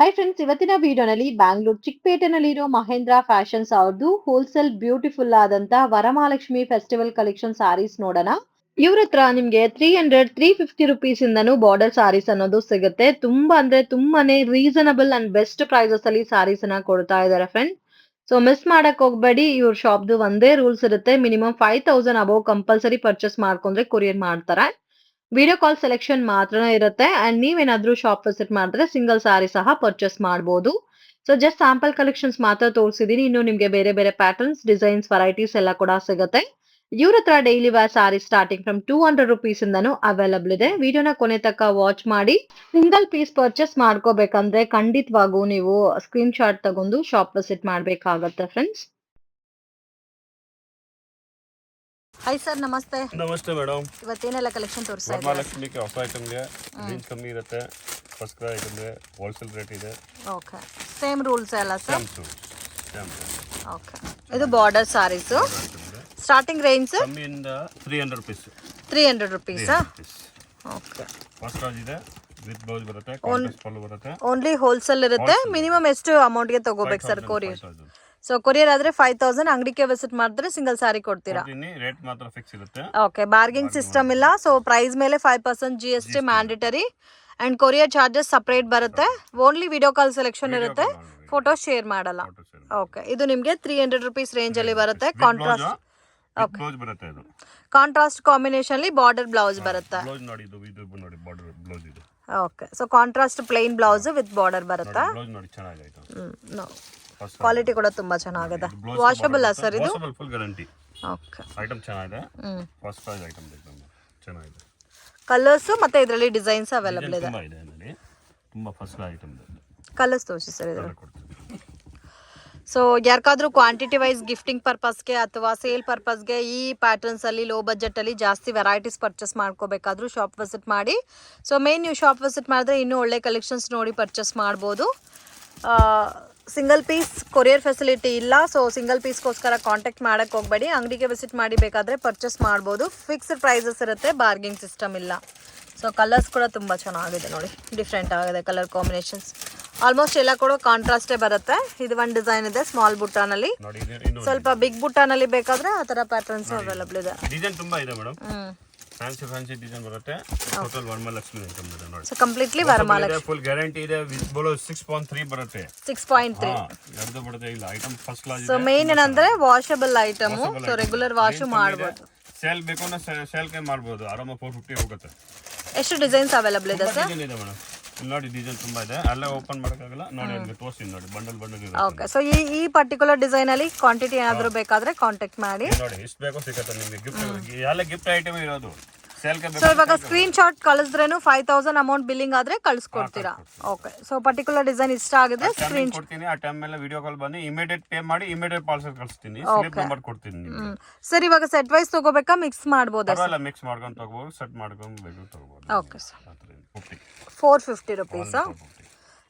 Hi friends, ಇವತ್ತಿನ ವಿಡಿಯೋನಲ್ಲಿ Bangalore ಚಿಕ್ಕಪೇಟೆನಲ್ಲಿರೋ Mahendra fashions ಅವ್ರದ್ದು ಹೋಲ್ಸೇಲ್ ಬ್ಯೂಟಿಫುಲ್ ಆದಂತಹ ವರಮಹಾಲಕ್ಷ್ಮಿ ಫೆಸ್ಟಿವಲ್ ಕಲೆಕ್ಷನ್ ಸಾರೀಸ್ ನೋಡೋಣ. ಇವ್ರ ಹತ್ರ ನಿಮ್ಗೆ 350 ರುಪೀಸ್ ಇಂದನೂ ಬಾರ್ಡರ್ ಸಾರೀಸ್ ಅನ್ನೋದು ಸಿಗುತ್ತೆ. ತುಂಬಾ ಅಂದ್ರೆ ತುಂಬಾನೇ ರೀಸನಬಲ್ ಅಂಡ್ ಬೆಸ್ಟ್ ಪ್ರೈಸಸ್ ಅಲ್ಲಿ ಸಾರೀಸ್ ಅನ್ನ ಕೊಡ್ತಾ ಇದಾರೆ ಫ್ರೆಂಡ್. ಸೊ ಮಿಸ್ ಮಾಡಕ್ ಹೋಗ್ಬೇಡಿ. ಇವ್ರ ಶಾಪ್ದು ಒಂದೇ ರೂಲ್ಸ್ ಇರುತ್ತೆ, ಮಿನಿಮಮ್ 5000 ಅಬೌವ್ ಕಂಪಲ್ಸರಿ ಪರ್ಚೇಸ್ ಮಾಡ್ಕೊಂಡ್ರೆ ಕೊರಿಯರ್ ಮಾಡ್ತಾರೆ. ವಿಡಿಯೋ ಕಾಲ್ ಸೆಲೆಕ್ಷನ್ ಮಾತ್ರನೇ ಇರುತ್ತೆ ಅಂಡ್ ನೀವೇನಾದ್ರೂ ಶಾಪ್ ವಿಸಿಟ್ ಮಾಡಿದ್ರೆ ಸಿಂಗಲ್ ಸಾರಿ ಸಹ ಪರ್ಚೇಸ್ ಮಾಡಬಹುದು. ಸೊ ಜಸ್ಟ್ ಸ್ಯಾಂಪಲ್ ಕಲೆಕ್ಷನ್ಸ್ ಮಾತ್ರ ತೋರಿಸಿದೀನಿ. ಇನ್ನು ನಿಮ್ಗೆ ಬೇರೆ ಬೇರೆ ಪ್ಯಾಟರ್ನ್ಸ್, ಡಿಸೈನ್ಸ್, ವೆರೈಟೀಸ್ ಎಲ್ಲ ಕೂಡ ಸಿಗುತ್ತೆ. ಇವ್ರ ಹತ್ರ daily wear sari starting from 200 rupees ಇಂದನೂ ಅವೈಲಬಲ್ ಇದೆ. ವಿಡಿಯೋನ ಕೊನೆ ತನಕ ವಾಚ್ ಮಾಡಿ. ಸಿಂಗಲ್ ಪೀಸ್ ಪರ್ಚೇಸ್ ಮಾಡ್ಕೋಬೇಕಂದ್ರೆ ಖಂಡಿತವಾಗೂ ನೀವು ಸ್ಕ್ರೀನ್ ಶಾಟ್ ತಗೊಂಡು ಶಾಪ್ ವಿಸಿಟ್ ಮಾಡ್ಬೇಕಾಗತ್ತೆ ಫ್ರೆಂಡ್ಸ್. ಹಾಯ್ ಸರ್, ನಮಸ್ತೆ. ನಮಸ್ತೆ ಮೇಡಮ್. ಇವತ್ತೇನೆಲ್ಲ ಕಲೆಕ್ಷನ್ ತೋರಿಸ್ತಾ ಇದ್ದೀರಾ? ವರಮಹಾಲಕ್ಷ್ಮಿಗೆ ಹೊಸ ಐಟಮ್ಗೆ ರೇಂಜ್ ಕಮ್ಮಿ ಇರುತ್ತೆ. ಫಸ್ಟ್ ಕ್ಲಾಸ್ ಐಟಮ್ಗೆ ಹೋಲ್ಸೇಲ್ ರೇಟ್ ಇದೆ. ಓಕೆ, ಸೇಮ್ ರೂಲ್ಸ್ ಎಲ್ಲ ಸರ್? ಸೇಮ್. ಓಕೆ, ಇದು ಬಾರ್ಡರ್ ಸಾರೀಸ್. ಸ್ಟಾರ್ಟಿಂಗ್ ರೇಂಜ್ ಕಮ್ಮಿಯಿಂದ 300 rupees. 300 rupees. Okay, first class ಇದೆ, ವಿತ್ ಬ್ಲೌಸ್ ಬರುತ್ತೆ, ಕಾಂಟ್ರಾಸ್ಟ್ ಪಲ್ಲು ಬರುತ್ತೆ. ಓನ್ಲಿ ಹೋಲ್ಸೇಲ್ ಇರುತ್ತೆ. ಮಿನಿಮಮ್ ಎಷ್ಟು ಅಮೌಂಟ್ಗೆ ತಗೋಬೇಕು ಸರ್ ಕೊರಿಯರ್? ಸೊ ಕೊರಿಯರ್ ಆದ್ರೆ 5000, ಅಂಗಡಿಗೆ ವಿಸಿಟ್ ಮಾಡಿದ್ರೆ ಸಿಂಗಲ್ ಸಾರಿ ಕೊಡ್ತೀರಾ? ರೇಟ್ ಮಾತ್ರ ಫಿಕ್ಸ್ ಇರುತ್ತೆ. ಓಕೆ, ಬಾರ್ಗಿಂಗ್ ಸಿಸ್ಟಮ್ ಇಲ್ಲ. ಸೊ ಪ್ರೈಸ್ ಮೇಲೆ 5% GST mandatory and courier charges separate ಬರುತ್ತೆ. ಓನ್ಲಿ ವಿಡಿಯೋ ಕಾಲ್ ಸೆಲೆಕ್ಷನ್ ಇರುತ್ತೆ, ಫೋಟೋ ಶೇರ್ ಮಾಡಲ್ಲ. ಓಕೆ, ಇದು ನಿಮಗೆ 300 ರುಪೀಸ್ ರೇಂಜ್ ಅಲ್ಲಿ ಬರುತ್ತೆ. ಕಾಂಟ್ರಾಸ್ಟ್ ಬರುತ್ತೆ. ಇದು ಕಾಂಟ್ರಾಸ್ಟ್ ಕಾಂಬಿನೇಷನ್ ಅಲ್ಲಿ ಬಾರ್ಡರ್ ಬ್ಲೌಸ್ ಬರುತ್ತೆ. ಬ್ಲೌಸ್ ನೋಡಿ, ಇದು ನೋಡಿ ಬಾರ್ಡರ್ ಬ್ಲೌಸ್ ಇದೆ. Okay, so contrast plain blouse with border ಬರುತ್ತೆ. ಬ್ಲೌಸ್ ನೋಡಿ ಚೆನ್ನಾಗಿದೆ. ಕ್ವಾಲಿಟಿ ಕೂಡ ತುಂಬಾ ಚೆನ್ನಾಗಿದೆ. ವಾಷಬಲ್ ಸರ್ ಇದು? Full guarantee. ಓಕೆ, ಐಟಮ್ ಚೆನ್ನಾಗಿದೆ. ಫಸ್ಟ್ ಕ್ಲಾಸ್ ಐಟಮ್ ಚೆನ್ನಾಗಿದೆ. ಕಲರ್ಸ್ ಮತ್ತೆ ಇದರಲ್ಲಿ ಡಿಸೈನ್ಸ್ ಅವೈಲಬಲ್ ಇದೆ. ತುಂಬಾ ಇದೆ ನೋಡಿ, ತುಂಬಾ ಫಸ್ಟ್ ಕ್ಲಾಸ್ ಐಟಮ್ ಇದೆ. ಕಲರ್ಸ್ ತೋರಿಸಿ ಸರ್ ಇದರಲ್ಲಿ. ಸೊ ಯಾರಿಗಾದ್ರೂ ಕ್ವಾಂಟಿಟಿ ವೈಸ್ ಗಿಫ್ಟಿಂಗ್ ಪರ್ಪಸ್ಗೆ ಅಥವಾ ಸೇಲ್ ಪರ್ಪಸ್ಗೆ ಈ ಪ್ಯಾಟರ್ನ್ಸ್ ಅಲ್ಲಿ ಲೋ ಬಜೆಟ್ ಅಲ್ಲಿ ಜಾಸ್ತಿ ವೆರೈಟೀಸ್ ಪರ್ಚೇಸ್ ಮಾಡ್ಕೋಬೇಕಾದ್ರೂ ಶಾಪ್ ವಿಸಿಟ್ ಮಾಡಿ. ಸೊ ಮೇನ್ ನೀವು ಶಾಪ್ ವಿಸಿಟ್ ಮಾಡಿದ್ರೆ ಇನ್ನೂ ಒಳ್ಳೆ ಕಲೆಕ್ಷನ್ಸ್ ನೋಡಿ ಪರ್ಚೇಸ್ ಮಾಡ್ಬೋದು. ಸಿಂಗಲ್ ಪೀಸ್ ಕೊರಿಯರ್ ಫೆಸಿಲಿಟಿ ಇಲ್ಲ. ಸೊ ಸಿಂಗಲ್ ಪೀಸ್ಗೋಸ್ಕರ ಕಾಂಟ್ಯಾಕ್ಟ್ ಮಾಡಕ್ಕೆ ಹೋಗಬೇಡಿ. ಅಂಗಡಿಗೆ ವಿಸಿಟ್ ಮಾಡಿ ಬೇಕಾದರೆ ಪರ್ಚೇಸ್ ಮಾಡ್ಬೋದು. ಫಿಕ್ಸ್ಡ್ ಪ್ರೈಸಸ್ ಇರುತ್ತೆ, ಬಾರ್ಗಿಂಗ್ ಸಿಸ್ಟಮ್ ಇಲ್ಲ. ಸೊ ಕಲರ್ಸ್ ಕೂಡ ತುಂಬ ಚೆನ್ನಾಗಿದೆ ನೋಡಿ, ಡಿಫ್ರೆಂಟ್ ಆಗಿದೆ ಕಲರ್ ಕಾಂಬಿನೇಷನ್ಸ್. ಆಲ್ಮೋಸ್ಟ್ ಎಲ್ಲ ಕೂಡ ಕಾಂಟ್ರಾಸ್ಟೇ ಬರುತ್ತೆ. ಇದು ಒಂದು ಡಿಸೈನ್ ಇದೆ ಸ್ಮಾಲ್ ಬುಟ್ಟಾನಲ್ಲಿ. ಸ್ವಲ್ಪ ಬಿಗ್ ಬುಟ್ಟಾನಲ್ಲಿ ಬೇಕಾದರೆ ಆ ಥರ ಪ್ಯಾಟರ್ನ್ಸ್ ಅವೈಲಬಲ್ ಇದೆ. ಡಿಸೈನ್ ತುಂಬ ಇದೆ ಮೇಡಮ್. ಫ್ಯಾನ್ಸಿ ಡಿಸೈನ್ ಬರುತ್ತೆ. ಟೋಟಲ್ ವರಮಹಾಲಕ್ಷ್ಮಿ ಐಟಮ್ ಇದೆ ನೋಡಿ. So completely Varamahalakshmi. Full guarantee ಇದೆ. ವಿತ್ ಬ್ಲೌಸ್ 6.3 ಬರುತ್ತೆ. 6.3 ಯಾವುದು ಬರುತ್ತೆ ಇಲ್ಲ. ಐಟಮ್ ಫಸ್ಟ್ ಕ್ಲಾಸ್ ಇದೆ. ಸೊ ಮೇನ್ ಏನಂದ್ರೆ washable item. So regular wash ಮಾಡಬಹುದು. ಸೇಲ್ ಬೇಕು ಅಂದ್ರೆ ಸೇಲ್ ಗೆ ಮಾಡಬಹುದು. ಆರಾಮ 450 ಹೋಗುತ್ತೆ. ಎಷ್ಟು ಡಿಸೈನ್ಸ್ ಅವೈಲಬಲ್ ಇದೆ ಸರ್? ಡಿಸೈನ್ ಇದೆ ಮೇಡಮ್. ನೋಡಿ ಡಿಸೈನ್ ತುಂಬಾ ಇದೆ. ಅಲ್ಲೇ ಓಪನ್ ಮಾಡಕ್ಕಾಗಲ್ಲ. ನೋಡಿ ಅಲ್ಲಿ ತೋರಿಸಿ ನೋಡಿ, ಬಂಡಲ್ ಇದೆ. ಓಕೆ, ಸೊ ಈ ಪರ್ಟಿಕ್ಯುಲರ್ ಡಿಸೈನ್ ಅಲ್ಲಿ ಕ್ವಾಂಟಿಟಿ ಏನಾದರೂ ಬೇಕಾದ್ರೆ ಕಾಂಟ್ಯಾಕ್ಟ್ ಮಾಡಿ. ನೋಡಿ ಎಷ್ಟು ಬೇಕೋ ಸಿಗುತ್ತೆ ನಿಮಗೆ. ಗಿಫ್ಟ್ ಎಲ್ಲ ಗಿಫ್ಟ್ ಐಟಮ್ ಇರೋದು. ಸೊ ಇವಾಗ ಸ್ಕ್ರೀನ್ ಶಾಟ್ ಕಳಿಸಿದ್ರೇನು 5000 ಅಮೌಂಟ್ ಬಿಲ್ಲಿಂಗ್ ಆದ್ರೆ ಕಳಿಸ್ಕೊಡ್ತೀರಾ? ಓಕೆ, ಸೊ ಪರ್ಟಿಕ್ಯುಲರ್ ಡಿಸೈನ್ ಇಷ್ಟ ಆಗಿದೆ ಸ್ಕ್ರೀನ್ ಕೊಡ್ತೀನಿ. ಆ ಟೈಮ್ ಮೇಲೆ ವಿಡಿಯೋ ಕಾಲ್ ಬನ್ನಿ, ಇಮಿಡಿಯೇಟ್ ಪೇ ಮಾಡಿ ಇಮಿಡಿಯೇಟ್ ಪಾರ್ಸಲ್ ಕಳಿಸ್ತೀನಿ. ಸ್ಲಿಪ್ ನಂಬರ್ ಕೊಡ್ತೀನಿ. ಸರ್ ಇವಾಗ ಸೆಟ್ ವೈಸ್ ತಗೋಬೇಕಾ ಮಿಕ್ಸ್ ಮಾಡ್ಬೋದಾ? ಅಲ್ಲ, ಮಿಕ್ಸ್ ಮಾಡ್ಕೊಂಡು ತಗೋಬಹುದು, ಸೆಟ್ ಮಾಡ್ಕೊಂಡು ಬೇಕು ತಗೋಬಹುದು. Okay sir, 450 rupees.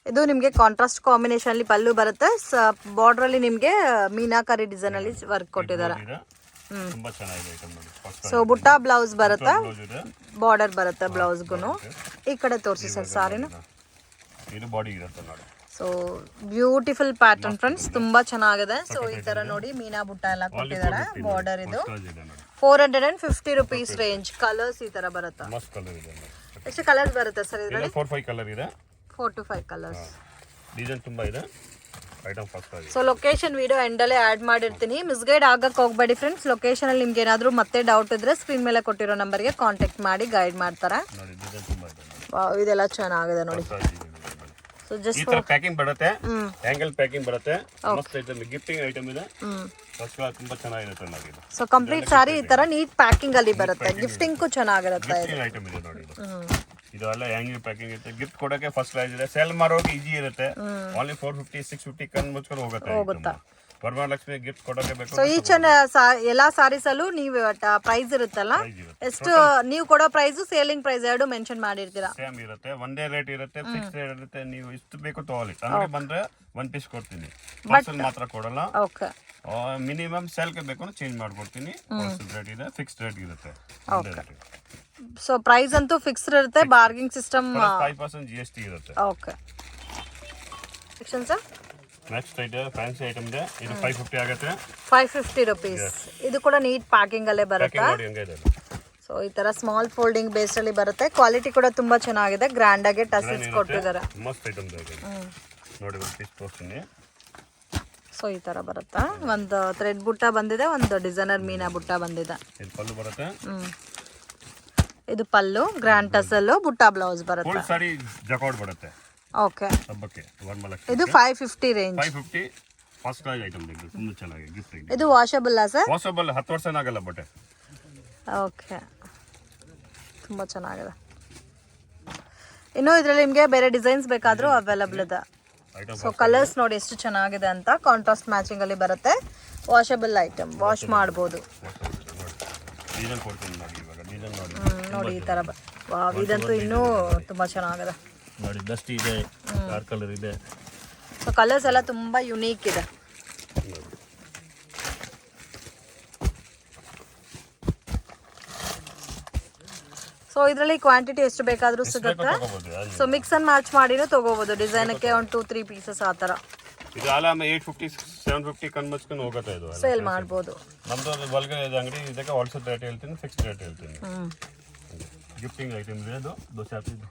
ಇದು ನಿಮಗೆ ಕಾಂಟ್ರಾಸ್ಟ್ ಕಾಂಬಿನೇಷನ್ ಅಲ್ಲಿ ಪಲ್ಲು ಬರುತ್ತೆ. ಬಾರ್ಡರ್ ಅಲ್ಲಿ ನಿಮಗೆ ಮೀನಾಕರಿ ಡಿಸೈನ್ ಅಲ್ಲಿ ವರ್ಕ್ ಕೊಟ್ಟಿದ್ದಾರೆ. ತುಂಬಾ ಚೆನ್ನಾಗಿದೆ ಐಟಮ್ ನೋಡಿ. ಸೊ ಬುಟ್ಟ ಬ್ಲೌಸ್ ಬರುತ್ತೆ, ಬಾರ್ಡರ್ ಬರುತ್ತೆ ಬ್ಲೌಸ್ಗೂ. ಈ ಕಡೆ ತೋರಿಸಿ ಸರ್ ಸಾರಿನ. ಇದು ಬಾಡಿ ಇರುತ್ತೆ ನೋಡಿ. ಸೊ ಬ್ಯೂಟಿಫುಲ್ ಪ್ಯಾಟರ್ನ್ ಫ್ರೆಂಡ್ಸ್, ತುಂಬಾ ಚೆನ್ನಾಗಿದೆ. ಸೊ ಈ ತರ ನೋಡಿ ಮೀನಾ ಬುಟ್ಟ ಎಲ್ಲ ಕೊಟ್ಟಿದ್ದಾರೆ. ಬಾರ್ಡರ್ ಇದು 450 ರುಪೀಸ್ ರೇಂಜ್. ಕಲರ್ಸ್ ಈ ತರ ಬರುತ್ತೆ. ಮಸ್ತ್ ಕಲರ್ ಇದೆ. ಎಷ್ಟು ಕಲರ್ಸ್ ಬರುತ್ತೆ ಸರ್ ಇದರಲ್ಲಿ? 4-5 ಕಲರ್ ಇದೆ. 4 to 5 ಕಲರ್ಸ್. ಡಿಸೈನ್ ತುಂಬಾ ಇದೆ. ಐಟಮ್ ಫಸ್ಟ್ ಆಗಿದೆ. ಸೊ ಲೊಕೇಶನ್ ವಿಡಿಯೋ ಎಂಡಲ್ಲೇ ಆ್ಯಡ್ ಮಾಡಿರ್ತೀನಿ, ಮಿಸ್ಗೈಡ್ ಆಗಕ್ಕೆ ಹೋಗಬೇಡಿ ಫ್ರೆಂಡ್ಸ್. ಲೊಕೇಶನಲ್ಲಿ ನಿಮ್ಗೆ ಏನಾದರೂ ಮತ್ತೆ ಡೌಟ್ ಇದ್ದರೆ ಸ್ಕ್ರೀನ್ ಮೇಲೆ ಕೊಟ್ಟಿರೋ ನಂಬರ್ಗೆ ಕಾಂಟ್ಯಾಕ್ಟ್ ಮಾಡಿ ಗೈಡ್ ಮಾಡ್ತಾರೆ. ನೋಡಿ ಡಿಸೈನ್ ತುಂಬಾ ಇದೆ. ವಾವ್, ಇದೆಲ್ಲ ಚೆನ್ನಾಗಿದೆ ನೋಡಿ. ಸೊ ಜಸ್ಟ್ ಈ ತರ ಪ್ಯಾಕಿಂಗ್ ಬರುತ್ತೆ, ಆಂಗಲ್ ಪ್ಯಾಕಿಂಗ್ ಬರುತ್ತೆ. ಮಸ್ತ್ ಐಟಮ್, ಗಿಫ್ಟಿಂಗ್ ಐಟಮ್ ಇದೆ. ಫಸ್ಟ್ ಕ್ಲಾಸ್ ತುಂಬಾ ಚೆನ್ನಾಗಿರುತ್ತೆ ನೋಡಿ. ಸೊ ಕಂಪ್ಲೀಟ್ ಸಾರಿ ಈ ತರ ನೀಟ್ ಪ್ಯಾಕಿಂಗ್ ಅಲ್ಲಿ ಬರುತ್ತೆ. ಗಿಫ್ಟಿಂಗ್ಗೂ ಚೆನ್ನಾಗಿರುತ್ತೆ. ಗಿಫ್ಟಿಂಗ್ ಐಟಮ್ ಇದೆ ನೋಡಿ. ಇದು ಎಲ್ಲ ಹ್ಯಾಂಗಿಂಗ್ ಪ್ಯಾಕಿಂಗ್ ಇರುತ್ತೆ. ಗಿಫ್ಟ್ ಕೊಡೋಕೆ ಫಸ್ಟ್ ಪ್ರೈಸ್ ಇದೆ. ಸೇಲ್ ಮಾಡೋಕೆ ಈಜಿ ಇರುತ್ತೆ. ಓನ್ಲಿ 450-650 ಕಣ್ ಮುಚ್ಕೊಂಡು ಹೋಗುತ್ತೆ. ವರಮಹಾಲಕ್ಷ್ಮಿ ಗಿಫ್ಟ್ ಕೊಡೋಕೆ ಬೇಕು. ಸೊ ಈಚ್ ಎಲ್ಲಾ ಸಾರೀಸ್ ಅಲ್ಲೂ ನೀವು ಪ್ರೈಸ್ ಇರುತ್ತಲ್ಲ, ಎಷ್ಟು ನೀವು ಕೊಡೋ ಪ್ರೈಸ್ ಸೇಲಿಂಗ್ ಪ್ರೈಸ್ ಎರಡು ಮೆನ್ಷನ್ ಮಾಡಿರ್ತೀರಾ? ಸೇಮ್ ಇರುತ್ತೆ, ಒಂದೇ ರೇಟ್ ಇರುತ್ತೆ, ಫಿಕ್ಸ್ ರೇಟ್ ಇರುತ್ತೆ. ನೀವು ಇಷ್ಟು ಬೇಕು ತಗೊಳ್ಳಿ. ಅಂಗಡಿ ಬಂದ್ರೆ 1 ಪೀಸ್ ಕೊಡ್ತೀನಿ, ಪಾರ್ಸಲ್ ಮಾತ್ರ ಕೊಡಲ್ಲ. ಓಕೆ, ಮಿನಿಮಮ್ ಸೇಲ್ಗೆ ಬೇಕು ಅಂದ್ರೆ ಚೇಂಜ್ ಮಾಡ್ಕೊಡ್ತೀನಿ. ಹೋಲ್ಸೇಲ್ ರೇಟ್ ಇದೆ, ಫಿಕ್ಸ್ ರೇಟ್ ಇರುತ್ತೆ. ಸೊ ಪ್ರೈಸ್ ಅಂತೂ ಫಿಕ್ಸ್ಡ್ ಇರುತ್ತೆ, ಬಾರ್ಗಿಂಗ್ ಸಿಸ್ಟಮ್ 5% GST ಇರುತ್ತೆ. Okay, section sir next item fancy item ಇದೆ, ಇದು 550 ಆಗುತ್ತೆ. 550 ರುಪೀಸ್. ಇದು ಕೂಡ ನೀಟ್ ಪ್ಯಾಕಿಂಗ್ ಅಲ್ಲೇ ಬರುತ್ತೆ. ನೋಡಿ ಹಂಗೆ ಇದೆ. ಸೊ ಈ ತರ ಸ್ಮಾಲ್ ಫೋಲ್ಡಿಂಗ್ ಬೇಸ್ ಅಲ್ಲಿ ಬರುತ್ತೆ. ಕ್ವಾಲಿಟಿ ಕೂಡ ತುಂಬಾ ಚೆನ್ನಾಗಿದೆ, ಗ್ರ್ಯಾಂಡ್ ಆಗಿ ಟಸಲ್ಸ್ ಕೊಟ್ಟಿದ್ದಾರೆ. ಮಸ್ತ್ ಐಟಮ್ ಇದೆ ನೋಡಿ, ಒಂದು ಪೀಸ್ ತೋರಿಸ್ತೀನಿ. ಸೊ ಈ ತರ ಬರುತ್ತಾ, ಒಂದು ಥ್ರೆಡ್ ಬುಟ್ಟ ಬಂದಿದೆ, ಒಂದು ಡಿಸೈನರ್ ಮೀನಾ ಬುಟ್ಟ ಬಂದಿದೆ. ಇದು ಪಲ್ಲು ಬರುತ್ತೆ. ಇದು ಪಲ್ಲು, ಗ್ರ್ಯಾಂಡ್ ಟಸಲ್, ಬುಟ್ಟ ಬ್ಲೌಸ್ ಬರುತ್ತೆ. ಫುಲ್ ಸಾರಿ ಜಕಾರ್ಡ್ ಬರುತ್ತೆ. ಓಕೆ, ಹಬ್ಬಕ್ಕೆ ಇದು 550 ರೇಂಜ್. 550 ಫಸ್ಟ್ ಕ್ಲಾಸ್ ಐಟಮ್ ಇದೆ, ತುಂಬಾ ಚೆನ್ನಾಗಿದೆ. ಗಿಫ್ಟ್ ಇದೆ. ಇದು ವಾಷಬಲ್ ಸರ್? ವಾಷಬಲ್, 10 ವರ್ಷ ಆಗಲ್ಲ ಬಟ್ಟೆ. ಓಕೆ, ತುಂಬಾ ಚೆನ್ನಾಗಿದೆ. ಇನ್ನು ಇದರಲ್ಲಿ ನಿಮಗೆ ಬೇರೆ ಡಿಸೈನ್ಸ್ ಬೇಕಾದರೂ ಅವೈಲಬಲ್ ಇದೆ. ಸೊ ಕಲರ್ಸ್ ನೋಡಿ ಎಷ್ಟು ಚೆನ್ನಾಗಿದೆ ಅಂತ, ಕಾಂಟ್ರಾಸ್ಟ್ ಮ್ಯಾಚಿಂಗ್ ಅಲ್ಲಿ ಬರುತ್ತೆ. ವಾಷಬಲ್ ಐಟಮ್, ವಾಶ್ ಮಾಡ್ಬೋದು. ನೋಡಿ ಈ ತರ ಇದಂತೂ ಇನ್ನೂ ತುಂಬಾ ಚೆನ್ನಾಗಿದೆ ನೋಡಿ. ಡಸ್ಟ್ ಇದೆ, ಡಾರ್ಕ್ ಕಲರ್ ಇದೆ. ಸೊ ಕಲರ್ಸ್ ಎಲ್ಲ ತುಂಬಾ ಯುನೀಕ್ ಇದೆ. ಸೊ ಇದರಲ್ಲಿ ಕ್ವಾಂಟಿಟಿ ಎಷ್ಟು ಬೇಕಾದರೂ ಸಿಗುತ್ತೆ. ಸೊ ಮಿಕ್ಸ್ ಅಂಡ್ ಮ್ಯಾಚ್ ಮಾಡಿನೂ ತಗೋಬಹುದು. ಡಿಸೈನಕ್ಕೆ ಒಂದು 2-3 ಪೀಸಸ್ ಆ ಥರ ಇದು ಆಲಾಮ 850-750 ಕನ್ಮಚ್ಕೊಂಡು ಹೋಗುತ್ತೆ. ಇದು ಸೇಲ್ ಮಾಡ್ಬೋದು. ನಮ್ದು ಒಳಗಡೆ ಇದೆ ಅಂಗಡಿ, ಇದಕ್ಕೆ ಹೋಲ್ಸೇಲ್ ರೇಟ್ ಹೇಳ್ತೀನಿ, ಫಿಕ್ಸ್ಡ್ ರೇಟ್ ಹೇಳ್ತೀನಿ. ಗಿಫ್ಟಿಂಗ್ ಐಟಮ್ ಇದೆ, ಅದು ದೋಸೆ ಹಾಕಿದ್ದು.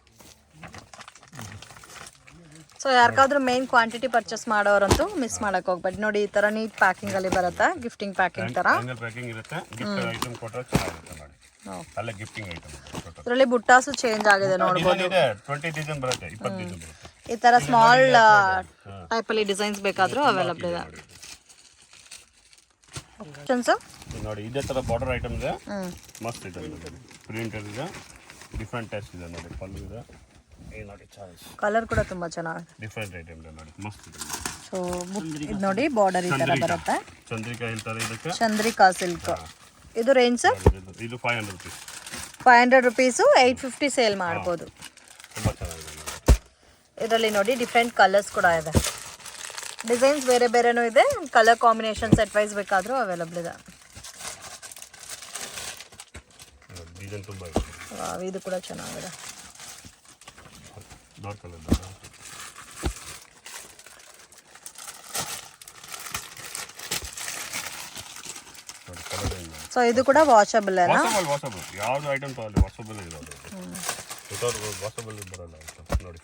ಸೊ ಯಾರಿಗಾದ್ರೂ ಮೇನ್ ಕ್ವಾಂಟಿಟಿ ಪರ್ಚೇಸ್ ಮಾಡೋರಂತೂ ಮಿಸ್ ಮಾಡಕ್ ಹೋಗ್ಬೇಡಿ. ನೋಡಿ ಈ ತರ ನೀಟ್ ಪ್ಯಾಕಿಂಗ್ ಅಲ್ಲಿ ಬರುತ್ತೆ, ಗಿಫ್ಟಿಂಗ್ ಪ್ಯಾಕಿಂಗ್ ತರ. ಪ್ಯಾಕಿಂಗ್ ಇರುತ್ತೆ, ಗಿಫ್ಟ್ ಐಟಮ್ ಕೊಟ್ಟರೆ ಚೆನ್ನಾಗಿರುತ್ತೆ ನೋಡಿ. ಅಲ್ಲ ಗಿಫ್ಟಿಂಗ್ ಐಟಮ್. ಇದರಲ್ಲಿ ಬುಟ್ಟಾಸು ಚೇಂಜ್ ಆಗಿದೆ ನೋಡಬಹುದು. 20 ಡಿಸೈನ್ ಬರುತ್ತೆ, 20 ಡಿಸೈನ್ ಬರುತ್ತೆ. ಈ ತರ ಸ್ಮಾಲ್ ಟೈಪ್ ಅಲ್ಲಿ ಡಿಸೈನ್ಸ್ ಬೇಕಾದ್ರೂ ಅವೈಲಬಲ್ ಇದೆ. ನೋಡಿ ಇದೇ ತರ ಬಾರ್ಡರ್ ಐಟಮ್ ಇದೆ, ಮಸ್ತ್ ಐಟಮ್ ಇದೆ. ಪ್ರಿಂಟರ್ ಇದೆ, ಡಿಫರೆಂಟ್ ಟೈಪ್ಸ್ ಇದೆ ನೋಡಿ. ಪಲ್ಲು ಇದೆ, ನೋಡಿ ಚಾಯ್ಸ್. ಕಲರ್ ಕೂಡ ತುಂಬಾ ಚೆನ್ನಾಗಿದೆ, ಡಿಫರೆಂಟ್ ಐಟಮ್ ಇದೆ ನೋಡಿ, ಮಸ್ತ್ ಇದೆ. ಸೊ ಇದು ನೋಡಿ ಬಾರ್ಡರ್ ಈ ತರ ಬರುತ್ತೆ. ಚಂದ್ರಿಕಾ ಹೇಳ್ತಾರೆ ಇದಕ್ಕೆ, ಚಂದ್ರಿಕಾ ಸಿಲ್ಕ್. ಇದು ರೇಂಜ್ ಸರ್? ಇದು 500 rupees. 500 rupees, 850 ಸೇಲ್ ಮಾಡ್ಬೋದು. ತುಂಬಾ ಚೆನ್ನಾಗಿದೆ. ಇದರಲ್ಲಿ ನೋಡಿ ಡಿಫ್ರೆಂಟ್ ಕಲರ್ಸ್ ಕೂಡ ಇದೆ, ಡಿಸೈನ್ಸ್ ಬೇರೆ ಬೇರೆನೂ ಇದೆ. ಕಲರ್ ಕಾಂಬಿನೇಷನ್ ಸೆಟ್ ವೈಸ್ ಬೇಕಾದರೂ ಅವೈಲಬಲ್ ಇದೆ. ಡಿಸೈನ್ ತುಂಬಾ ಇದೆ. ಇದು ಕೂಡ ಚೆನ್ನಾಗಿದೆ. Dark colour. ಸೊ ಇದು ಕೂಡ ವಾಷಬಲ್ ಅಲ್ಲ? ವಾಷಬಲ್. ಯಾವುದು ಐಟಮ್ ತಗೊಳ್ಳಿ ವಾಷಬಲ್ ಇರೋದು, ವಿತೌಟ್ ವಾಷಬಲ್ ಬರಲ್ಲ ನೋಡಿ.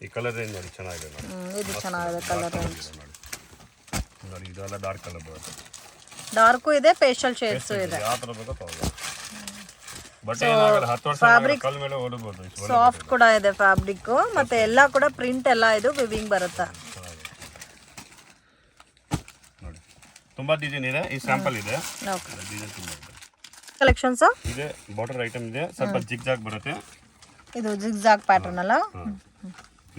ಈ ಕಲರ್ ರೇಂಜ್ ನೋಡಿ ಚೆನ್ನಾಗಿದೆ ನೋಡಿ. ಇದು ಚೆನ್ನಾಗಿದೆ ಕಲರ್ ರೇಂಜ್ ನೋಡಿ. ಇದೆಲ್ಲ ಡಾರ್ಕ್ ಕಲರ್ ಬರುತ್ತೆ, ಡಾರ್ಕು ಇದೆ, ಪೇಸ್ಟಲ್ ಶೇಡ್ಸ್ ಇದೆ. ಯಾವ ತರ ಬೇಕೋ ತಗೊಳ್ಳಿ. ಬಟ್ ಏನಾಗಲ್ಲ, 10 ವರ್ಷ ಕಲ್ ಮೇಲೆ ಓಡಬಹುದು. ಸಾಫ್ಟ್ ಕೂಡ ಇದೆ ಫ್ಯಾಬ್ರಿಕ್, ಮತ್ತೆ ಎಲ್ಲ ಕೂಡ ಪ್ರಿಂಟ್ ಎಲ್ಲ ಇದು ವಿವಿಂಗ್ ಬರುತ್ತೆ ನೋಡಿ. ತುಂಬಾ ಡಿಸೈನ್ ಇದೆ, ಈ ಸ್ಯಾಂಪಲ್ ಇದೆ. ಡಿಸೈನ್ ತುಂಬಾ ಇದೆ. ಕಲೆಕ್ಷನ್ಸ್ ಇದೆ, ಬಾರ್ಡರ್ ಐಟಮ್ ಇದೆ, ಸ್ವಲ್ಪ ಜಿಗ್ ಜಾಗ್ ಬರುತ್ತೆ. ಇದು ಜಿಗ್ ಜಾಗ್ ಪ್ಯಾಟರ್ನ್ ಅಲ್ಲ?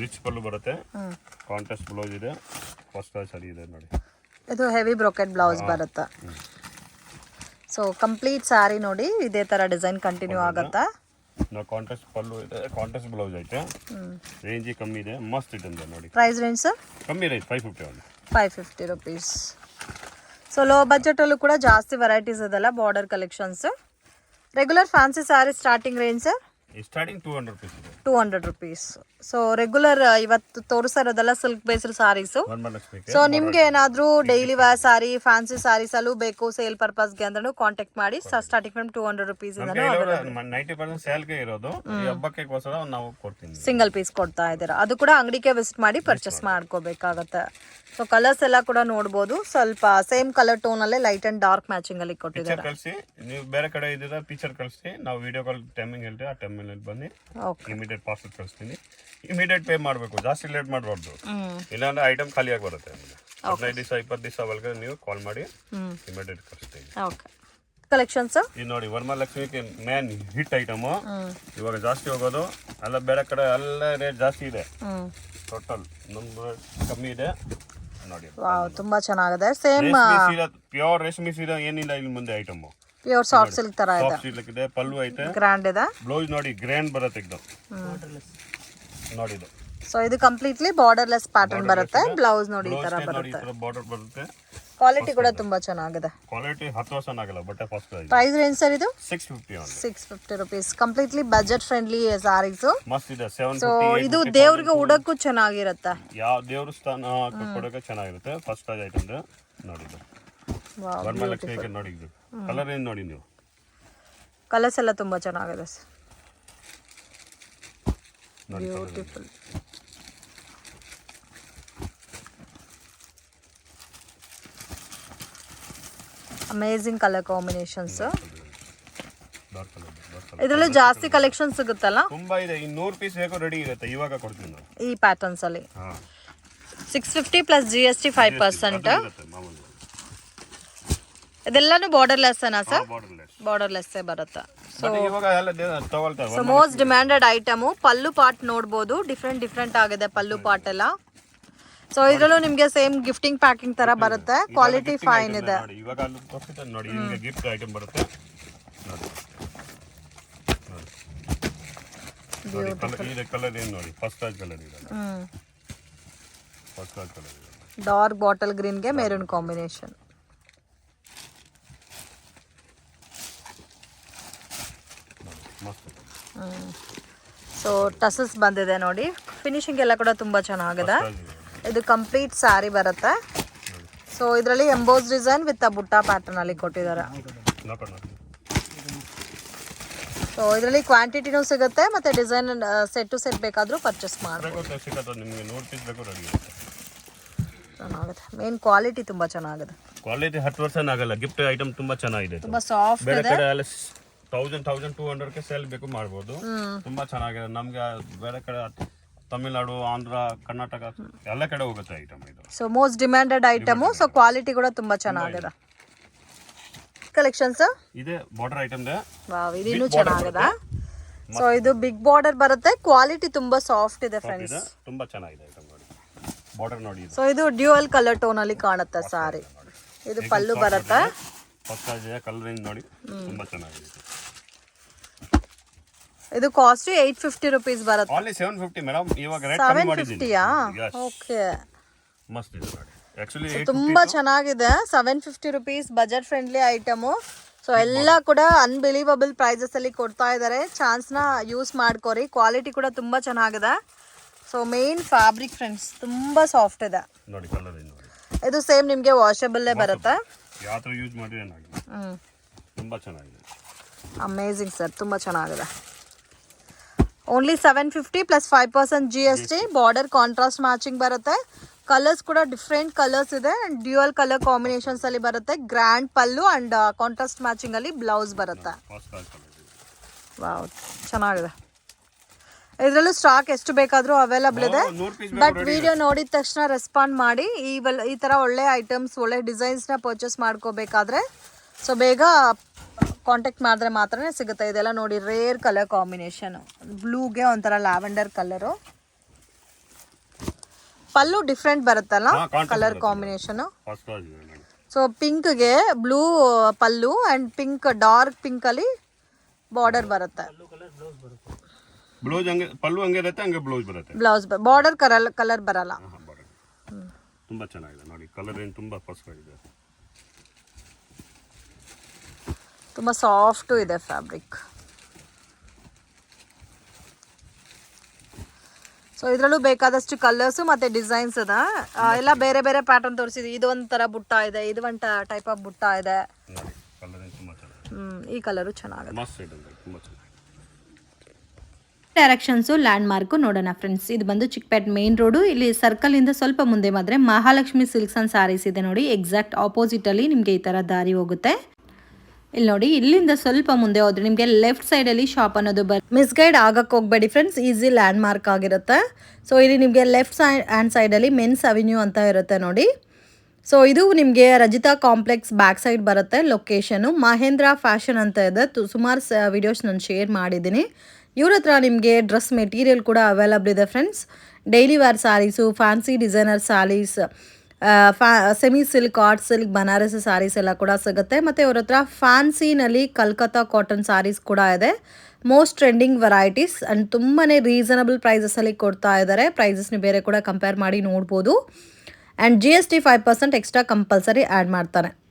ರಿಚ್ ಪಲ್ಲು ಬರುತ್ತೆ, ಕಾಂಟ್ರಾಸ್ಟ್ ಬ್ಲೌಸ್ ಇದೆ, ಫಸ್ಟ್ ಕ್ಲಾಸ್ ಸರಿ ಇದೆ ನೋಡಿ. ಇದು ಹೆವಿ ಬ್ರೋಕೆಟ್ ಬ್ಲೌಸ್ ಬರುತ್ತೆ. ಸೊ ಕಂಪ್ಲೀಟ್ ಸ್ಯಾರಿ ನೋಡಿ ಇದೇ ತರ ಡಿಸೈನ್ ಕಂಟಿನ್ಯೂ ಆಗುತ್ತೆ. ನಾವು ಕಾಂಟ್ರಾಸ್ಟ್ ಪಲ್ಲು ಇದೆ, ಕಾಂಟ್ರಾಸ್ಟ್ ಬ್ಲೌಸ್ ಐತೆ. ರೇಂಜ್ ಕಮ್ಮಿ ಇದೆ, ಮಸ್ತ್ ಇದೆ ನೋಡಿ. Price range sir? ಕಮ್ಮಿ range 550 550 rupees. So low budget ಅಲ್ಲೂ ಕೂಡ ಜಾಸ್ತಿ ವೆರೈಟೀಸ್ ಇದೆಲ್ಲ border collections. Regular fancy sari starting range sir? Starting 200 rupees ಇದೆ. 200 rupees. ಸೊ ರೆಗ್ಯುಲರ್ ಇವತ್ತು ತೋರಿಸ್ತಾ ಇರೋದೆಲ್ಲ ಸಿಲ್ಕ್ ಬೇಸ್ಡ್ ಸಾರೀಸು. ಸೊ ನಿಮ್ಗೆ ಏನಾದ್ರೂ ಡೈಲಿ ವೇರ್ ಸಾರಿ, ಫ್ಯಾನ್ಸಿ ಸಾರೀಸ್ ಅಲ್ಲೂ ಬೇಕು ಸೇಲ್ ಪರ್ಪಸ್ಗೆ ಅಂದ್ರೆ ಕಾಂಟ್ಯಾಕ್ಟ್ ಮಾಡಿ. ಸ್ಟಾರ್ಟಿಂಗ್ ಫ್ರಮ್ 200 rupees ಇಂದ 90% ಸೇಲ್ಗೆ ಇರೋದು. ಈ ಹಬ್ಬಕ್ಕೆಗೋಸ್ಕರ ನಾವು ಕೊಡ್ತೀನಿ, ಸಿಂಗಲ್ ಪೀಸ್ ಕೊಡ್ತಾ ಇದ್ದೀರಾ. ಅದು ಕೂಡ ಅಂಗಡಿಗೆ ವಿಸಿಟ್ ಮಾಡಿ ಪರ್ಚೇಸ್ ಮಾಡ್ಕೋಬೇಕಾಗತ್ತೆ. ಸೊ ಕಲರ್ಸ್ ಎಲ್ಲ ಕೂಡ ನೋಡ್ಬೋದು, ಸ್ವಲ್ಪ ಸೇಮ್ ಕಲರ್ ಟೋನ್ ಅಲ್ಲೇ ಲೈಟ್ ಅಂಡ್ ಡಾರ್ಕ್ ಮ್ಯಾಚಿಂಗ್ ಅಲ್ಲಿ ಕೊಟ್ಟಿದ್ದಾರೆ. ಕಳಿಸಿ, ನೀವು ಬೇರೆ ಕಡೆ ಇದ್ದೀರಾ ಪಿಕ್ಚರ್ ಕಳಿಸಿ, ನಾವು ವಿಡಿಯೋ ಕಾಲ್ ಟೈಮಿಂಗ್ ಹೇಳ್ತೀವಿ, ಆ ಟೈಮಲ್ಲಿ ಬನ್ನಿ. ಇಮಿಡಿಯೇಟ್ ಪಾರ್ಸಲ್ ಕಳಿಸ್ತೀನಿ. ಇಮಿಡಿಯೇಟ್ ಪೇ ಮಾಡಬೇಕು, ಜಾಸ್ತಿ ಲೇಟ್ ಮಾಡಬಾರ್ದು, ಇಲ್ಲಾಂದ್ರೆ ಐಟಮ್ ಖಾಲಿಯಾಗಿ ಬರುತ್ತೆ. 15 ದಿವಸ 20 ದಿವಸ ಒಳಗಡೆ ನೀವು ಕಾಲ್ ಮಾಡಿ ಇಮಿಡಿಯೇಟ್ ಕಳಿಸ್ತೀನಿ. ಕಲೆಕ್ಷನ್ಸ್ ಇದು ನೋಡಿ, ವರಮಹಾಲಕ್ಷ್ಮಿ ಮೇನ್ ಹಿಟ್ ಐಟಮ್. ಇವಾಗ ಜಾಸ್ತಿ ಹೋಗೋದು ಎಲ್ಲ ಬೇರೆ ಕಡೆ, ಎಲ್ಲ ರೇಟ್ ಜಾಸ್ತಿ ಇದೆ. ಟೋಟಲ್ ನಮ್ದು ಕಮ್ಮಿ ಇದೆ ನೋಡಿ. ತುಂಬಾ ಚೆನ್ನಾಗಿದೆ. ಸೇಮ್ ಪ್ಯೂರ್ ರೇಷ್ಮೆ ಸೀರೆ ಏನಿಲ್ಲ ಇಲ್ಲಿ ಮುಂದೆ ಐಟಮ್. ಪ್ಯೂರ್ ಸಾಫ್ಟ್ ಸಿಲ್ಕ್ ತರ ಇದೆ. ಸಾಫ್ಟ್ ಸಿಲ್ಕ್ ಇದೆ, ಪಲ್ಲು ಐತೆ, ಗ್ರ್ಯಾಂಡ್ ಇದೆ. ಬ್ಲೌಸ್ ನೋಡಿ ಗ್ರ್ಯಾಂಡ್ ಬರುತ್ತೆ एकदम ನೋಡಿ ಇದು. ಸೊ ಇದು ಕಂಪ್ಲೀಟ್ಲಿ ಬಾರ್ಡರ್ಲೆಸ್ ಪ್ಯಾಟರ್ನ್ ಬರುತ್ತೆ. ಬ್ಲೌಸ್ ನೋಡಿ ಈ ತರ ಬರುತ್ತೆ, ಬಾರ್ಡರ್ ಬರುತ್ತೆ. ಕ್ವಾಲಿಟಿ ಕೂಡ ತುಂಬಾ ಚೆನ್ನಾಗಿದೆ. ಕ್ವಾಲಿಟಿ 10 ವರ್ಷ ಆಗಲ್ಲ ಬಟ್ಟೆ ಫಸ್ಟ್ ಪ್ರೈಸ್ ರೇಂಜ್ ಸರ್ ಇದು 650 only. 650 rupees. Completely budget friendly saris. ಮಸ್ತ್ ಇದೆ. ಸೊ 750 ಇದು ದೇವ್ರಿಗೆ ಉಡಕ್ಕೂ ಚೆನ್ನಾಗಿರುತ್ತೆ. ಯಾವ ದೇವ್ರ ಸ್ಥಾನ ಕೊಡೋಕೆ ಚೆನ್ನಾಗಿರುತ್ತೆ. ಫಸ್ಟ್ ಐಟಮ್ ನೋಡಿ ಇದು ವರಮಹಾಲಕ್ಷ್ಮಿಗೆ ನೋಡಿ ಇದು ಕಲರ್ ಏನು ನೋಡಿ ನೀವು. ಕಲರ್ಸ್ ಎಲ್ಲ ತುಂಬಾ ಚೆನ್ನಾಗಿದೆ ಸರ್. ನೋಡಿ beautiful. Amazing colour combinations. Dark colour ಇದರಲ್ಲಿ ಜಾಸ್ತಿ ಕಲೆಕ್ಷನ್ ಸಿಗುತ್ತಲ್ಲ. ತುಂಬಾ ಇದೆ. 100 ಪೀಸ್ ಬೇಕು ರೆಡಿ ಇರುತ್ತೆ. ಇವಾಗ ಕೊಡ್ತೀನಿ ನಾನು ಈ ಪ್ಯಾಟರ್ನ್ಸ್ ಅಲ್ಲಿ. ಹಾ 650 ಪ್ಲಸ್ GST 5%. ಇರುತ್ತೆ ಮಾಮೂಲಿ. ಇದೆಲ್ಲಾನು ಬಾರ್ಡರ್ಲೆಸ್ ಅನ್ನ ಸರ್. ಬಾರ್ಡರ್ಲೆಸ್ ಬಾರ್ಡರ್ಲೆಸ್ ಬರುತ್ತೆ. ಬಟ್ ಇವಾಗ ಎಲ್ಲ ತಗೊಳ್ತಾರೆ. So most demanded item. Pallu part ನೋಡಬಹುದು. ಡಿಫ್ರೆಂಟ್ ಆಗಿದೆ ಪಲ್ಲು ಪಾರ್ಟ್ ಎಲ್ಲ. ಸೊ ಇದರಲ್ಲೂ ನಿಮಗೆ ಸೇಮ್ ಗಿಫ್ಟಿಂಗ್ ಪ್ಯಾಕಿಂಗ್ ತರ ಬರುತ್ತೆ. ಕ್ವಾಲಿಟಿ ಫೈನ್ ಇದೆ. ನೋಡಿ ಇವಾಗ ಅಲ್ಲಿ ತೋರಿಸ್ತಾರೆ ನೋಡಿ. ನಿಮಗೆ ಗಿಫ್ಟ್ ಐಟಮ್ ಬರುತ್ತೆ ನೋಡಿ. ನೋಡಿ ಕಲರ್ ಇದೆ. ಕಲರ್ ಏನು ನೋಡಿ ಫಸ್ಟ್ ಕ್ಲಾಸ್ ಕಲರ್ ಇದೆ. ಫಸ್ಟ್ ಕ್ಲಾಸ್ ಕಲರ್ ಇದೆ. ಡಾರ್ಕ್ ಬಾಟಲ್ ಗ್ರೀನ್ ಗೆ ಮೆರೂನ್ ಕಾಂಬಿನೇಷನ್. ಸೊ ಟಸಲ್ಸ್ ಬಂದಿದೆ ನೋಡಿ. ಫಿನಿಶಿಂಗ್ ಎಲ್ಲ ಕೂಡ ತುಂಬಾ ಚೆನ್ನಾಗಿದೆ. ಇದು ಕಂಪ್ಲೀಟ್ ಸ್ಯಾರಿ ಬರುತ್ತೆ. ಸೊ ಇದರಲ್ಲಿ ಎಂಬೋಸ್ ಡಿಸೈನ್ ವಿತ್ ಬುಟ್ಟ ಪ್ಯಾಟರ್ನ್ ಅಲ್ಲಿ ಕೊಟ್ಟಿದ್ದಾರೆ. ಸೊ ಇದರಲ್ಲಿ ಕ್ವಾಂಟಿಟಿನೂ ಸಿಗುತ್ತೆ ಮತ್ತೆ ಡಿಸೈನ್ ಸೆಟ್ ಟು ಸೆಟ್ ಬೇಕಾದರೂ ಪರ್ಚೇಸ್ ಮಾಡಬಹುದು. ಚೆನ್ನಾಗಿದೆ. ಮೇನ್ ಕ್ವಾಲಿಟಿ ತುಂಬಾ ಚೆನ್ನಾಗಿದೆ. ಕ್ವಾಲಿಟಿ 10 ವರ್ಷ ಆಗಲ್ಲ. ಗಿಫ್ಟ್ ಐಟಮ್ ತುಂಬಾ ಚೆನ್ನಾಗಿದೆ. ತುಂಬಾ ಸಾಫ್ಟ್ ಬೇರೆ ಇದೆ. ಕಡೆ ಎಲ್ಲ 1000-1200 ಗೆ ಸೇಲ್ ಬೇಕು ಮಾಡಬಹುದು. ತುಂಬಾ ಚೆನ್ನಾಗಿದೆ. ನಮ್ಗೆ ಬೇರೆ ಕಡೆ ತಮಿಳ್ನಾಡು, ಆಂಧ್ರ, ಕರ್ನಾಟಕ ಎಲ್ಲ ಕಡೆ ಹೋಗುತ್ತೆ ಐಟಮ್ ಇದು. So most demanded item. So quality ಕೂಡ ತುಂಬಾ ಚೆನ್ನಾಗಿದೆ. ಕಲೆಕ್ಷನ್ಸ್ ಇದೆ ಬಾರ್ಡರ್ ಐಟಮ್ ಇದೆ. ವಾವ್ ಇದು ಇನ್ನೂ ಚೆನ್ನಾಗಿದೆ. ಸೊ ಇದು ಬಿಗ್ ಬಾರ್ಡರ್ ಬರುತ್ತೆ. ಕ್ವಾಲಿಟಿ ತುಂಬಾ ಸಾಫ್ಟ್ ಇದೆ ಫ್ರೆಂಡ್ಸ್. ತುಂಬಾ ಚೆನ್ನಾಗಿದೆ ಐಟಮ್ ನೋಡಿ. ಬಾರ್ಡರ್ ನೋಡಿ ಇದು. ಸೊ ಇದು ಡ್ಯೂಯಲ್ ಕಲರ್ ಟೋನ್ ಅಲ್ಲಿ ಕಾಣುತ್ತೆ ಸಾರಿ. ಇದು ಪಲ್ಲು ಬರುತ್ತೆ. ಫಸ್ಟ್ ಇದೆ ಕಲರ್ ನೋಡಿ ತುಂಬಾ ಚೆನ್ನಾಗಿದೆ. ಇದು ಕಾಸ್ಟ್ 850 rupees ಬರುತ್ತೆ. Only 750 madam. ಇವಾಗ ರೇಟ್ ಕಮ್ಮಿ ಮಾಡಿದ್ದೀನಿ. 750 ಓಕೆ. ಮಸ್ತ್ ಇದೆ ನೋಡಿ. ಆಕ್ಚುಲಿ ತುಂಬಾ ಚೆನ್ನಾಗಿದೆ. 750 rupees budget friendly item. So ಎಲ್ಲ ಕೂಡ ಅನ್ಬಿಲೀವಬಲ್ ಪ್ರೈಸಸ್ ಅಲ್ಲಿ ಕೊಡ್ತಾ ಇದ್ದಾರೆ. ಚಾನ್ಸ್ ನ ಯೂಸ್ ಮಾಡ್ಕೋರಿ. ಕ್ವಾಲಿಟಿ ಕೂಡ ತುಂಬಾ ಚೆನ್ನಾಗಿದೆ. ಸೊ ಮೇನ್ ಫ್ಯಾಬ್ರಿಕ್ ಫ್ರೆಂಡ್ಸ್ ತುಂಬಾ ಸಾಫ್ಟ್ ಇದೆ ನೋಡಿ. ಕಲರ್ ನೋಡಿ. ಇದು ಸೇಮ್ ನಿಮಗೆ ವಾಷಬಲ್ ಬರುತ್ತೆ. ಯಾವ ತರ ಯೂಸ್ ಮಾಡಿ ಏನಾಗಿದೆ. ತುಂಬಾ ಚೆನ್ನಾಗಿದೆ. Amazing sir. ತುಂಬಾ ಚೆನ್ನಾಗಿದೆ. Only 750 plus 5% GST. Border contrast matching ಬರುತ್ತೆ. ಕಲರ್ಸ್ ಕೂಡ ಡಿಫ್ರೆಂಟ್ ಕಲರ್ಸ್ ಇದೆ. ಅಂಡ್ ಡ್ಯೂಯಲ್ ಕಲರ್ ಕಾಂಬಿನೇಷನ್ಸ್ ಅಲ್ಲಿ ಬರುತ್ತೆ. Grand pallu and contrast matching ಅಲ್ಲಿ ಬ್ಲೌಸ್ ಬರುತ್ತೆ. ವಾವ್ ಚೆನ್ನಾಗಿದೆ. ಇದರಲ್ಲೂ ಸ್ಟಾಕ್ ಎಷ್ಟು ಬೇಕಾದರೂ ಅವೈಲಬಲ್ ಇದೆ. ಬಟ್ ವಿಡಿಯೋ ನೋಡಿದ ತಕ್ಷಣ ರೆಸ್ಪಾಂಡ್ ಮಾಡಿ. ಈ ಥರ ಒಳ್ಳೆ ಐಟಮ್ಸ್ ಒಳ್ಳೆ ಡಿಸೈನ್ಸ್ನ ಪರ್ಚೇಸ್ ಮಾಡ್ಕೋಬೇಕಾದ್ರೆ ಸೊ ಬೇಗ ಕಾಂಟ್ಯಾಕ್ಟ್ ಮಾಡಿದ್ರೆ ಮಾತ್ರನೇ ಸಿಗುತ್ತೆ. ಇದೆಲ್ಲ ನೋಡಿ ರೇರ್ ಕಲರ್ ಕಾಂಬಿನೇಷನ್. ಬ್ಲೂಗೆ ಒಂಥರ ಲ್ಯಾವೆಂಡರ್ ಕಲರು. ಪಲ್ಲು ಡಿಫ್ರೆಂಟ್ ಬರುತ್ತಲ್ಲ ಕಲರ್ ಕಾಂಬಿನೇಷನ್. ಸೊ ಪಿಂಕ್ಗೆ blue pallu and pink dark pink ಅಲ್ಲಿ ಬಾರ್ಡರ್ ಬರುತ್ತೆ. ಬ್ಲೌಸ್ ಹಂಗೆ ಪಲ್ಲು ಹಂಗೆ ಇರುತ್ತೆ. ಹಂಗೆ ಬ್ಲೌಸ್ ಬರುತ್ತೆ. ಬ್ಲೌಸ್ ಬಾರ್ಡರ್ ಕಲರ್ ಬರಲ್ಲ. ತುಂಬಾ ಚೆನ್ನಾಗಿದೆ ನೋಡಿ. ಕಲರ್ ಏನು ತುಂಬಾ ಫಸ್ಟ್ ಇದೆ. ತುಂಬ ಸಾಫ್ಟು ಇದೆ ಫ್ಯಾಬ್ರಿಕ್. ಸೊ ಇದರಲ್ಲೂ ಬೇಕಾದಷ್ಟು ಕಲರ್ಸು ಮತ್ತು ಡಿಸೈನ್ಸ್ ಇದೆ. ಎಲ್ಲ ಬೇರೆ ಬೇರೆ ಪ್ಯಾಟರ್ನ್ ತೋರಿಸಿದ್ವಿ. ಇದು ಒಂಥರ ಬುಟ್ಟ ಇದೆ. ಇದು ಒಂದು ಟೈಪ್ ಆಫ್ ಬುಟ್ಟ ಇದೆ. ಈ ಕಲರು ಚೆನ್ನಾಗಿದೆ. ಡೈರೆಕ್ಷನ್ಸು ಲ್ಯಾಂಡ್ ಮಾರ್ಕು ನೋಡೋಣ ಫ್ರೆಂಡ್ಸ್. ಇದು ಬಂದು ಚಿಕ್ಕಪೇಟೆ ಮೇನ್ ರೋಡು. ಇಲ್ಲಿ ಸರ್ಕಲ್ ಇಂದ ಸ್ವಲ್ಪ ಮುಂದೆ ಬಂದರೆ ಮಹಾಲಕ್ಷ್ಮಿ ಸಿಲ್ಕ್ಸ್ ಅಂಡ್ ಸಾರೀಸ್ ಇದೆ ನೋಡಿ. ಎಕ್ಸಾಕ್ಟ್ ಆಪೋಸಿಟ್ ಅಲ್ಲಿ ನಿಮಗೆ ಈ ತರ ದಾರಿ ಹೋಗುತ್ತೆ. ಇಲ್ಲಿ ನೋಡಿ, ಇಲ್ಲಿಂದ ಸ್ವಲ್ಪ ಮುಂದೆ ಹೋದ್ರೆ ನಿಮಗೆ ಲೆಫ್ಟ್ ಸೈಡ್ ಅಲ್ಲಿ ಶಾಪ್ ಅನ್ನೋದು ಮಿಸ್ಗೈಡ್ ಆಗಕ್ಕೆ ಹೋಗಬೇಡಿ ಫ್ರೆಂಡ್ಸ್. ಈಸಿ ಲ್ಯಾಂಡ್ ಮಾರ್ಕ್ ಆಗಿರುತ್ತೆ. ಸೊ ಇಲ್ಲಿ ನಿಮಗೆ ಲೆಫ್ಟ್ ಹ್ಯಾಂಡ್ ಸೈಡ್ ಅಲ್ಲಿ ಮೆನ್ಸ್ ಅವೆನ್ಯೂ ಅಂತ ಇರುತ್ತೆ ನೋಡಿ. ಸೊ ಇದು ನಿಮಗೆ ರಜಿತಾ ಕಾಂಪ್ಲೆಕ್ಸ್ ಬ್ಯಾಕ್ ಸೈಡ್ ಬರುತ್ತೆ. ಲೊಕೇಶನು ಮಹೇಂದ್ರ ಫ್ಯಾಷನ್ ಅಂತ ಇದೆ. ಸುಮಾರು ವಿಡಿಯೋಸ್ ನಾನು ಶೇರ್ ಮಾಡಿದ್ದೀನಿ. ಇವ್ರ ಹತ್ರ ನಿಮಗೆ ಡ್ರೆಸ್ ಮೆಟೀರಿಯಲ್ ಕೂಡ ಅವೈಲಬಲ್ ಇದೆ friends. Daily wear saris, fancy designer saris, semi silk, art silk, Banarasi saris ಎಲ್ಲ ಕೂಡ ಸಿಗುತ್ತೆ. ಮತ್ತು ಇವ್ರ ಹತ್ರ ಫ್ಯಾನ್ಸಿನಲ್ಲಿ ಕಲ್ಕತ್ತಾ ಕಾಟನ್ ಸ್ಯಾರೀಸ್ ಕೂಡ ಇದೆ. ಮೋಸ್ಟ್ ಟ್ರೆಂಡಿಂಗ್ ವೆರೈಟೀಸ್ ಆ್ಯಂಡ್ ತುಂಬಾ ರೀಸನಬಲ್ ಪ್ರೈಸಸಲ್ಲಿ ಕೊಡ್ತಾ ಇದ್ದಾರೆ. ಪ್ರೈಸಸ್ನ ಬೇರೆ ಕೂಡ ಕಂಪೇರ್ ಮಾಡಿ ನೋಡ್ಬೋದು. And GST 5% extra compulsory add ಮಾಡ್ತಾನೆ.